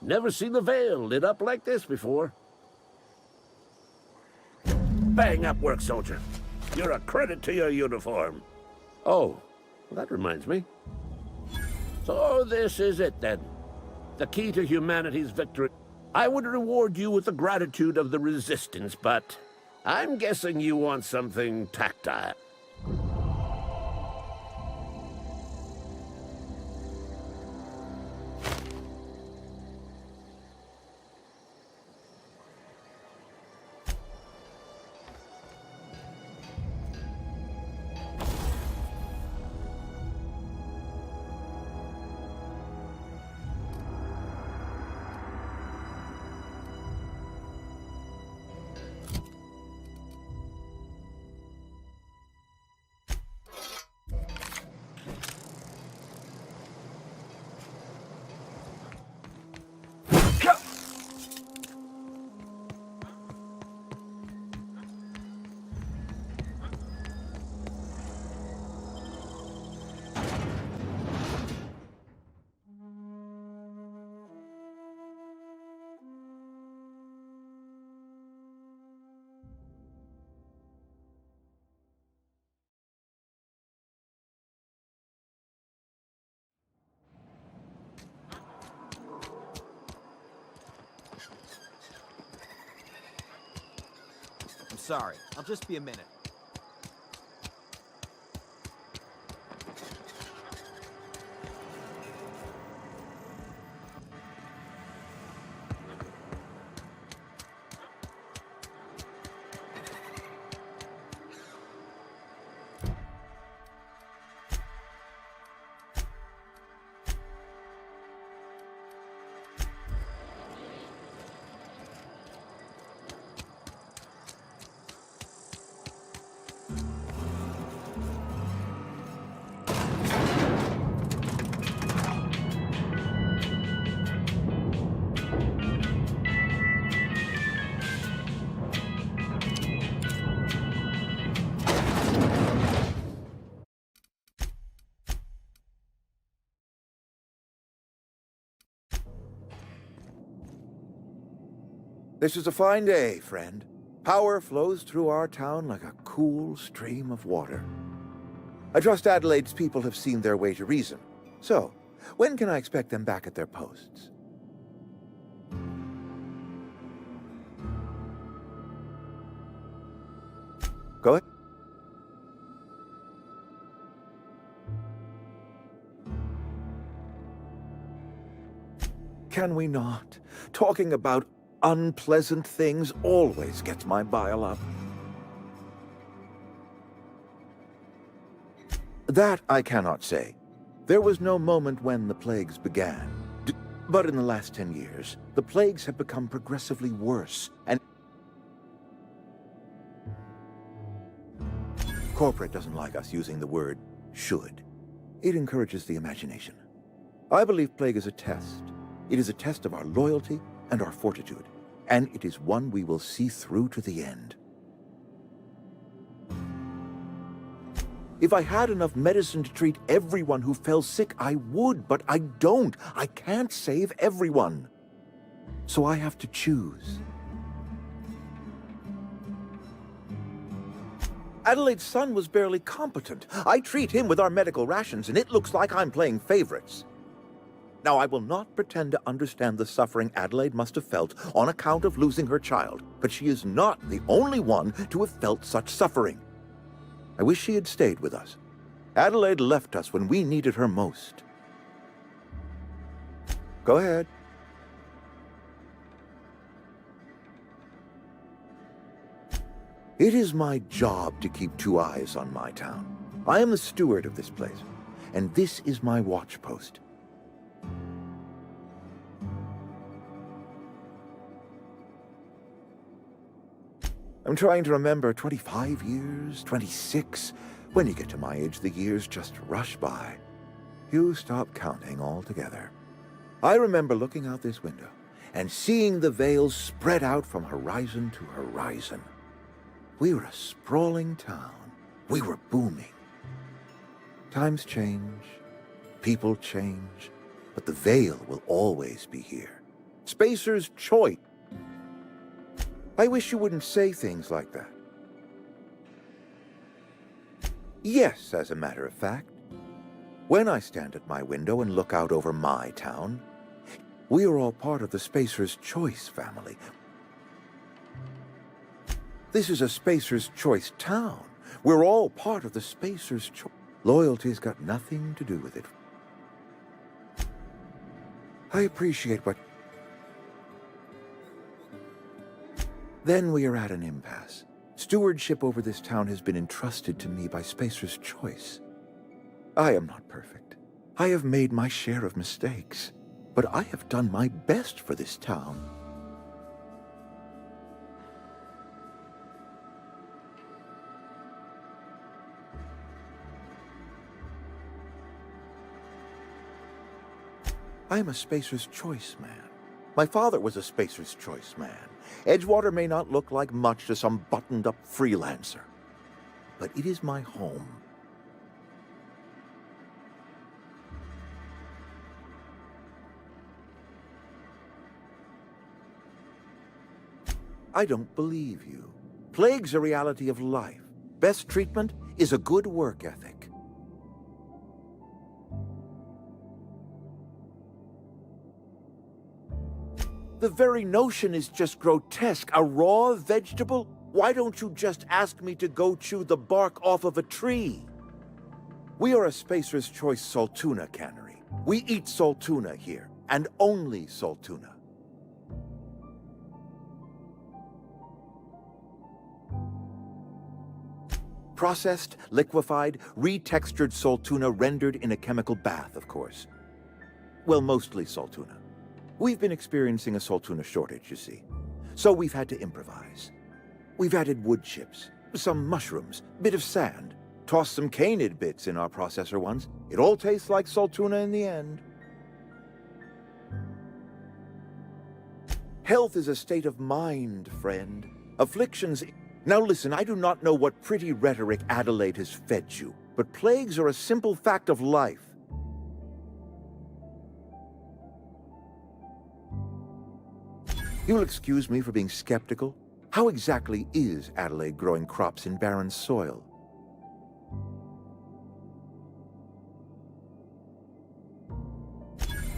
Never seen the Vale lit up like this before. Bang up work, soldier. You're a credit to your uniform. Oh, well, that reminds me. So this is it then. The key to humanity's victory. I would reward you with the gratitude of the resistance, but I'm guessing you want something tactile. I'm sorry. I'll just be a minute. This is a fine day, friend. Power flows through our town like a cool stream of water. I trust Adelaide's people have seen their way to reason. So, when can I expect them back at their posts? Go ahead. Can we not? Talking about unpleasant things always gets my bile up. That I cannot say. There was no moment when the plagues began. But in the last 10 years, the plagues have become progressively worse, and corporate doesn't like us using the word should. It encourages the imagination. I believe plague is a test. It is a test of our loyalty and our fortitude, and it is one we will see through to the end. If I had enough medicine to treat everyone who fell sick, I would, but I don't. I can't save everyone. So I have to choose. Adelaide's son was barely competent. I treat him with our medical rations, and it looks like I'm playing favorites. Now, I will not pretend to understand the suffering Adelaide must have felt on account of losing her child, but she is not the only one to have felt such suffering. I wish she had stayed with us. Adelaide left us when we needed her most. Go ahead. It is my job to keep two eyes on my town. I am the steward of this place, and this is my watch post. I'm trying to remember 25 years, 26. When you get to my age, the years just rush by. You stop counting altogether. I remember looking out this window and seeing the Vale spread out from horizon to horizon. We were a sprawling town. We were booming. Times change, people change, but the Vale will always be here. Spacer's choice. I wish you wouldn't say things like that. Yes, as a matter of fact. When I stand at my window and look out over my town, we are all part of the Spacer's Choice family. This is a Spacer's Choice town. We're all part of the Spacer's Choice. Loyalty's got nothing to do with it. I appreciate what... Then we are at an impasse. Stewardship over this town has been entrusted to me by Spacer's Choice. I am not perfect. I have made my share of mistakes, but I have done my best for this town. I am a Spacer's Choice man. My father was a Spacer's Choice man. Edgewater may not look like much to some buttoned-up freelancer, but it is my home. I don't believe you. Plague's a reality of life. Best treatment is a good work ethic. The very notion is just grotesque. A raw vegetable? Why don't you just ask me to go chew the bark off of a tree? We are a Spacer's Choice Saltuna cannery. We eat saltuna here, and only saltuna. Processed, liquefied, retextured saltuna rendered in a chemical bath, of course. Well, mostly saltuna. We've been experiencing a saltuna shortage, you see. So we've had to improvise. We've added wood chips, some mushrooms, bit of sand, tossed some canid bits in our processor once. It all tastes like saltuna in the end. Health is a state of mind, friend. Afflictions... Now listen, I do not know what pretty rhetoric Adelaide has fed you, but plagues are a simple fact of life. You'll excuse me for being skeptical. How exactly is Adelaide growing crops in barren soil?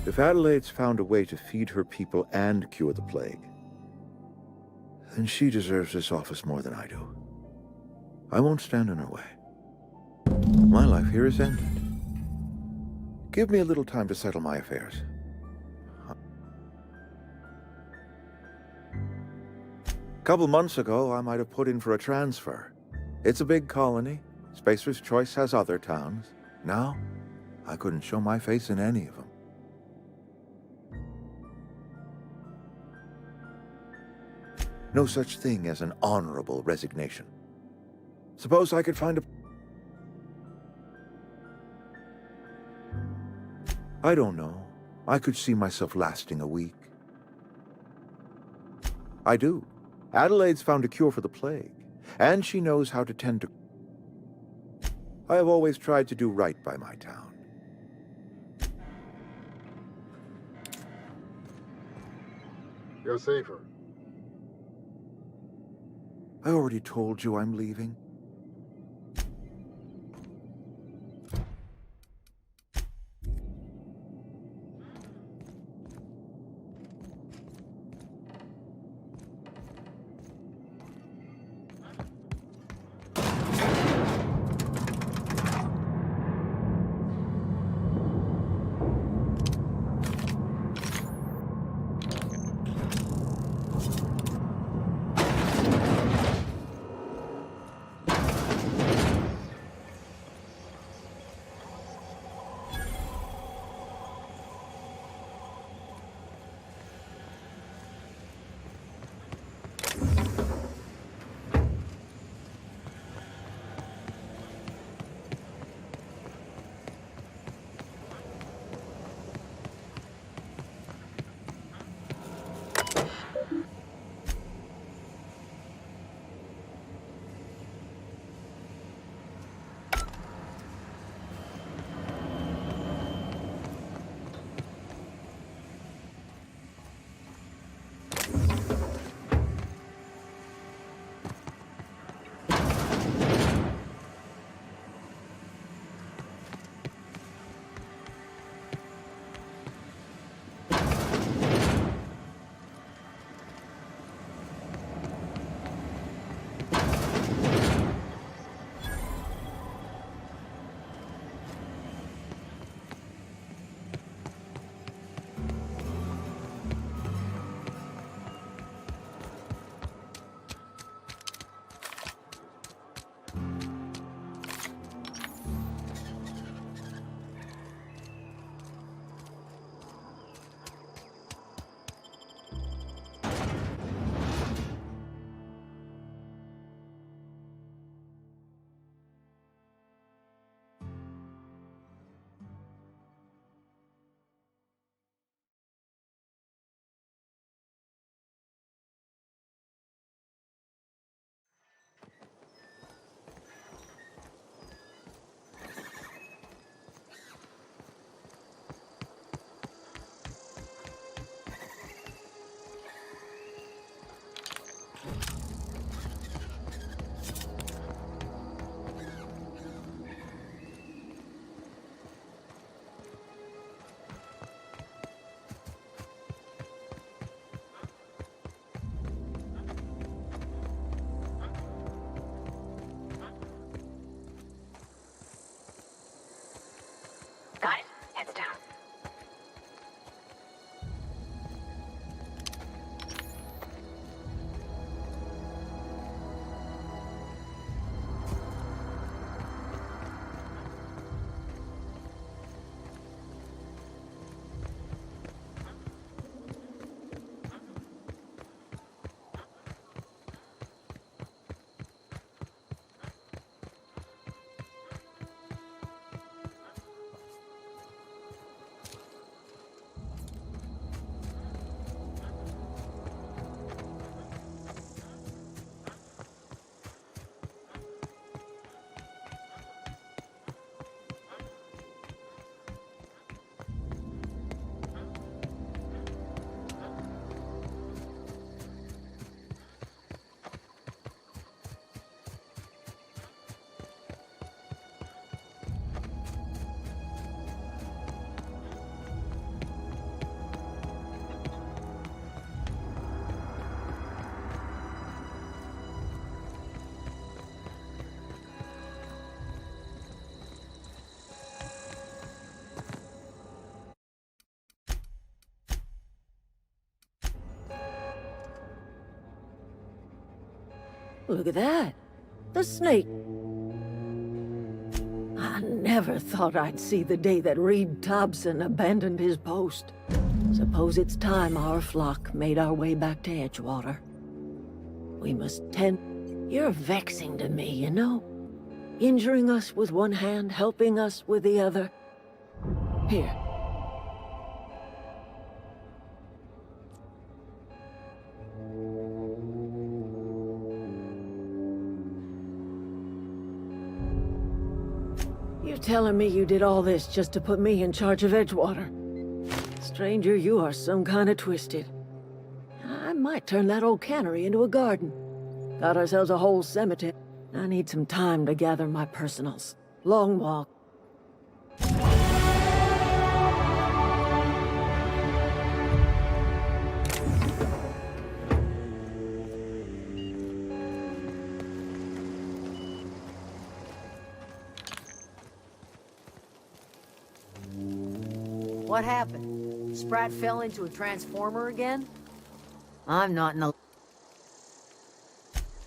If Adelaide's found a way to feed her people and cure the plague, then she deserves this office more than I do. I won't stand in her way. My life here is ended. Give me a little time to settle my affairs. A couple months ago, I might have put in for a transfer. It's a big colony. Spacer's Choice has other towns. Now, I couldn't show my face in any of them. No such thing as an honorable resignation. Suppose I could find a... I don't know. I could see myself lasting a week. I do. Adelaide's found a cure for the plague, and she knows how to tend to... I have always tried to do right by my town. You're safer. I already told you I'm leaving. Look at that. The snake. I never thought I'd see the day that Reed Thompson abandoned his post. Suppose it's time our flock made our way back to Edgewater. We must tend... You're vexing to me, you know? Injuring us with one hand, helping us with the other. Here. You're telling me you did all this just to put me in charge of Edgewater? Stranger, you are some kind of twisted. I might turn that old cannery into a garden. Got ourselves a whole cemetery. I need some time to gather my personals. Long walk. What happened? Sprat fell into a transformer again? I'm not in the...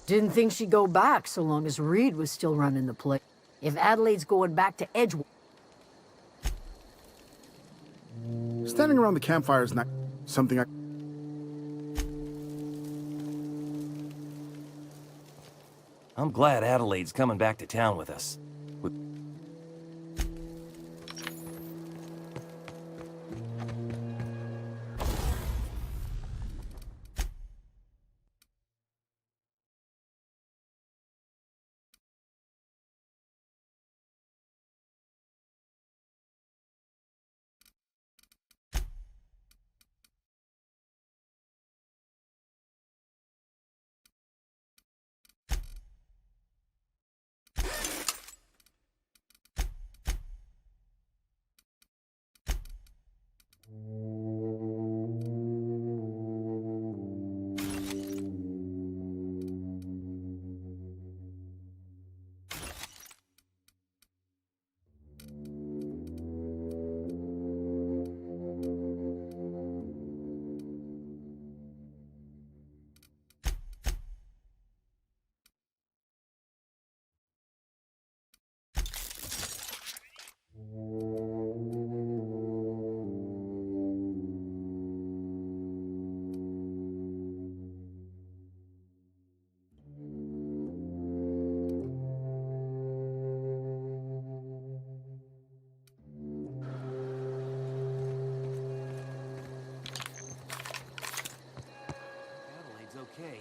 Didn't think she'd go back so long as Reed was still running the place. If Adelaide's going back to Edgewater... Standing around the campfire is not something I... I'm glad Adelaide's coming back to town with us. Adelaide's okay.